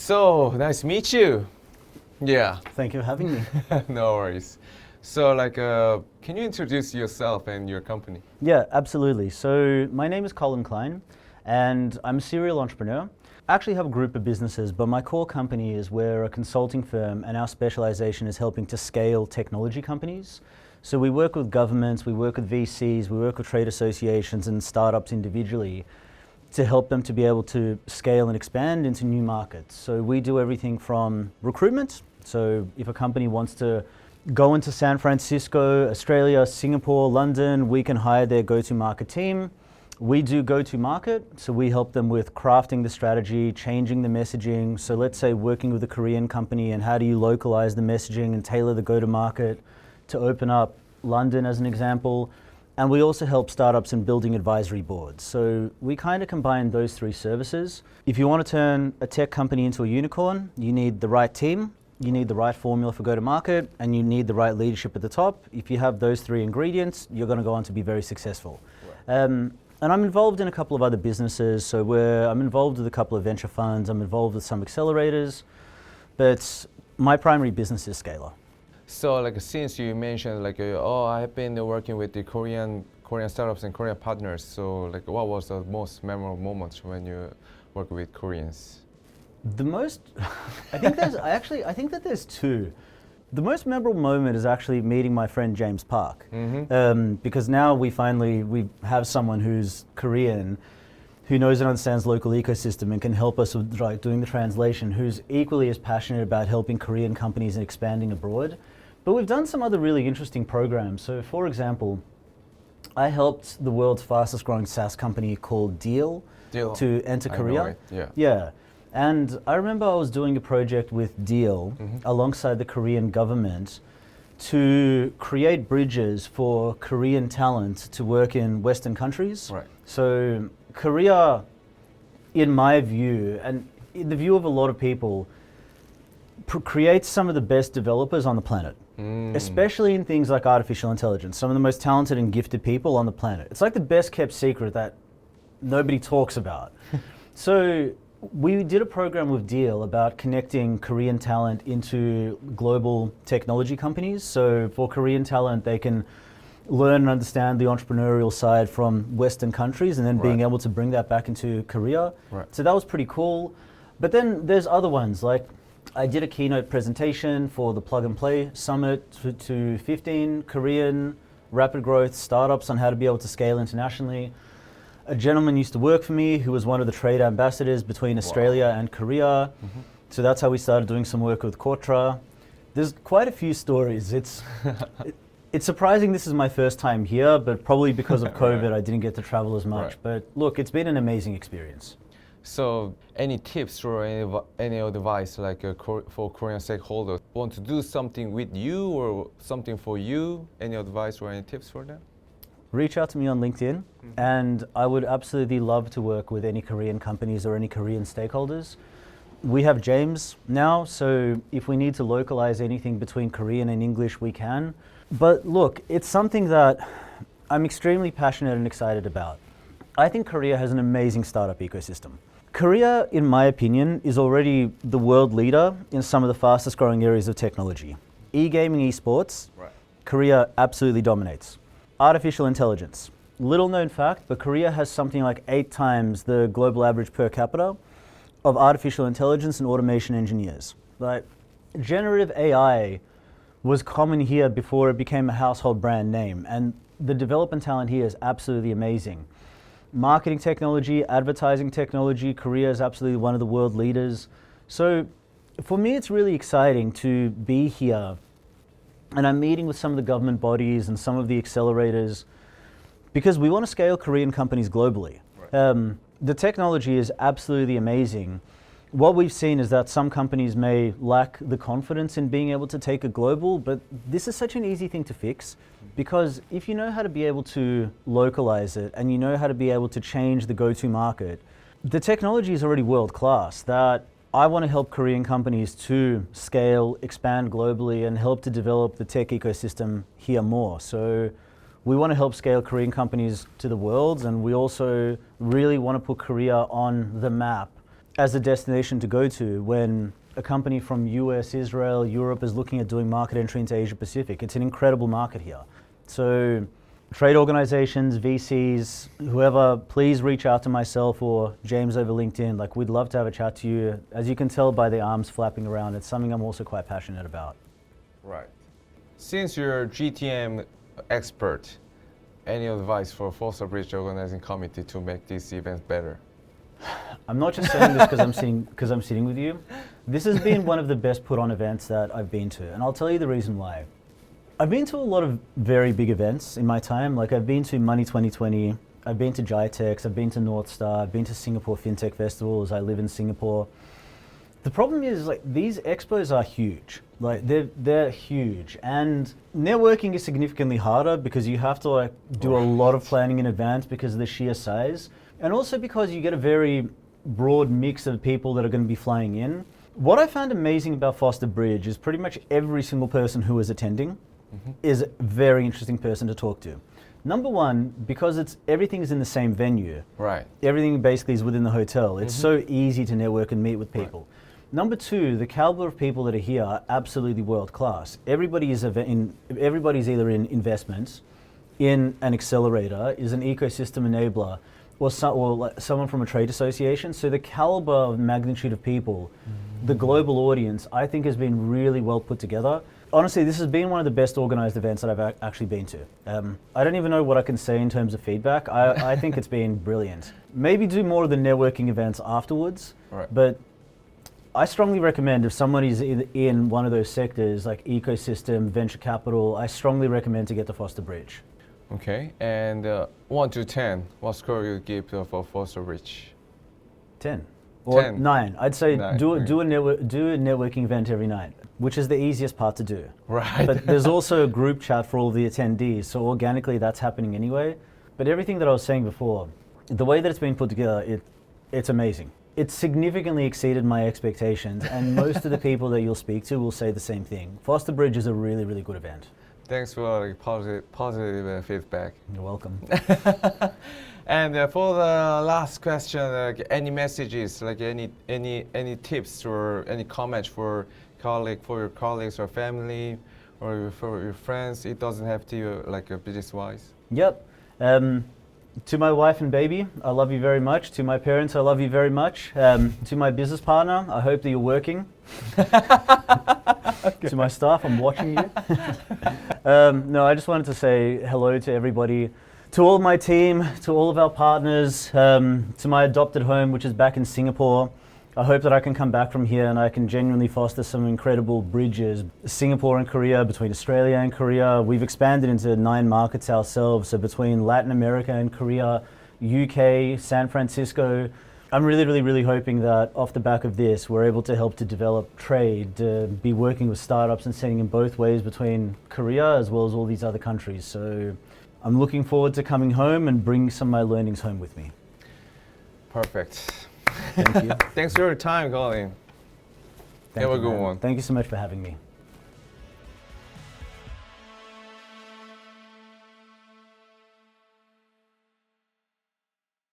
So, nice to meet you. Yeah. Thank you for having me. No worries. So, can you introduce yourself and your company? Yeah, absolutely. So my name is Colin Kleine, and I'm a serial entrepreneur. I actually have a group of businesses, but my core company is we're a consulting firm, and our specialization is helping to scale technology companies. So we work with governments, we work with VCs, we work with trade associations and startups individually to help them to be able to scale and expand into new markets. So we do everything from recruitment. So if a company wants to go into San Francisco, Australia, Singapore, London, we can hire their go-to-market team. We do go-to-market, so we help them with crafting the strategy, changing the messaging. So let's say working with a Korean company and how do you localize the messaging and tailor the go-to-market to open up London as an example. And we also help startups in building advisory boards. So we kind of combine those three services. If you want to turn a tech company into a unicorn, you need the right team, you need the right formula for go-to-market, and you need the right leadership at the top. If you have those three ingredients, you're going to go on to be very successful. Right. And I'm involved in a couple of other businesses. So I'm involved with a couple of venture funds, I'm involved with some accelerators, but my primary business is Scalerr. So, since you mentioned, I've been working with the Korean startups and Korean partners. So, what was the most memorable moment when you work with Koreans? The most, I think that there's two. The most memorable moment is actually meeting my friend James Park, because now we have someone who's Korean, who knows and understands local ecosystem and can help us with doing the translation, who's equally as passionate about helping Korean companies and expanding abroad. But we've done some other really interesting programs. So for example, I helped the world's fastest growing SaaS company called Deal to enter Korea. Yeah. And I remember I was doing a project with Deal alongside the Korean government to create bridges for Korean talent to work in Western countries. Right. So Korea, in my view, and in the view of a lot of people, creates some of the best developers on the planet. Especially in things like artificial intelligence, some of the most talented and gifted people on the planet. It's like the best kept secret that nobody talks about. So we did a program with Deal about connecting Korean talent into global technology companies. So for Korean talent, they can learn and understand the entrepreneurial side from Western countries and then being able to bring that back into Korea. Right. So that was pretty cool. But then there's other ones, like I did a keynote presentation for the Plug and Play Summit to 15 Korean rapid growth startups on how to be able to scale internationally. A gentleman used to work for me who was one of the trade ambassadors between Australia and Korea. So that's how we started doing some work with Kortra. There's quite a few stories. It's surprising this is my first time here, but probably because of COVID I didn't get to travel as much. But look, it's been an amazing experience. So, any tips or any advice for Korean stakeholders want to do something with you or something for you? Any advice or any tips for them? Reach out to me on LinkedIn, and I would absolutely love to work with any Korean companies or any Korean stakeholders. We have James now, so if we need to localize anything between Korean and English, we can. But look, it's something that I'm extremely passionate and excited about. I think Korea has an amazing startup ecosystem. Korea, in my opinion, is already the world leader in some of the fastest growing areas of technology. E-gaming, esports, Korea absolutely dominates. Artificial intelligence. Little known fact, but Korea has something like 8 times the global average per capita of artificial intelligence and automation engineers. Like, generative AI was common here before it became a household brand name, and the development talent here is absolutely amazing. Marketing technology, advertising technology, Korea is absolutely one of the world leaders. So for me, it's really exciting to be here. And I'm meeting with some of the government bodies and some of the accelerators because we want to scale Korean companies globally. The technology is absolutely amazing. What we've seen is that some companies may lack the confidence in being able to take it global, but this is such an easy thing to fix because if you know how to be able to localize it and you know how to be able to change the go-to market, the technology is already world class. That I want to help Korean companies to scale, expand globally and help to develop the tech ecosystem here more. So we want to help scale Korean companies to the world, and we also really want to put Korea on the map as a destination to go to when a company from US, Israel, Europe is looking at doing market entry into Asia Pacific. It's an incredible market here. So trade organizations, VCs, whoever, please reach out to myself or James over LinkedIn. Like, we'd love to have a chat to you. As you can tell by the arms flapping around, it's something I'm also quite passionate about. Right. Since you're a GTM expert, any advice for Fosterbridge organizing committee to make this event better? I'm not just saying this because I'm sitting with you. This has been one of the best put on events that I've been to, and I'll tell you the reason why. I've been to a lot of very big events in my time. Like, I've been to Money 2020, I've been to GITEX, I've been to North Star, I've been to Singapore FinTech Festivals. I live in Singapore. The problem is, like, these expos are huge. Like, they're huge, and networking is significantly harder because you have to, like, do a lot of planning in advance because of the sheer size, and also because you get a very broad mix of people that are going to be flying in. What I found amazing about Fosterbridge is pretty much every single person who is attending is a very interesting person to talk to. Number one, because everything is in the same venue. Right. Everything basically is within the hotel. It's so easy to network and meet with people. Right. Number two, the caliber of people that are here are absolutely world class. Everybody's either in investments, in an accelerator, is an ecosystem enabler, or someone from a trade association. So the caliber of magnitude of people, the global audience, I think has been really well put together. Honestly, this has been one of the best organized events that I've actually been to. I don't even know what I can say in terms of feedback. I think it's been brilliant. Maybe do more of the networking events afterwards, right. But I strongly recommend if somebody's in one of those sectors, like ecosystem, venture capital, I strongly recommend to get to Fosterbridge. Okay, and 1 to 10, what score you give for Fosterbridge? 10. Or 10. 9. I'd say 9. do a networking event every night, which is the easiest part to do. Right. But there's also a group chat for all the attendees, so organically that's happening anyway. But everything that I was saying before, the way that it's been put together, it's amazing. It significantly exceeded my expectations, and most of the people that you'll speak to will say the same thing. Fosterbridge is a really, really good event. Thanks for positive feedback. You're welcome. And for the last question, any messages, like any tips or any comments for your colleagues or family or for your friends? It doesn't have to like business-wise. Yep. To my wife and baby, I love you very much. To my parents, I love you very much. To my business partner, I hope that you're working. Okay. To my staff, I'm watching you. No, I just wanted to say hello to everybody, to all of my team, to all of our partners, to my adopted home, which is back in Singapore. I hope that I can come back from here and I can genuinely foster some incredible bridges. Singapore and Korea, between Australia and Korea. We've expanded into 9 markets ourselves, so between Latin America and Korea, UK, San Francisco. I'm really, really, really hoping that off the back of this, we're able to help to develop trade, be working with startups and sending in both ways between Korea as well as all these other countries. So I'm looking forward to coming home and bringing some of my learnings home with me. Perfect. Thank you. Thanks for your time, Colin. Have a good one. Thank you so much for having me.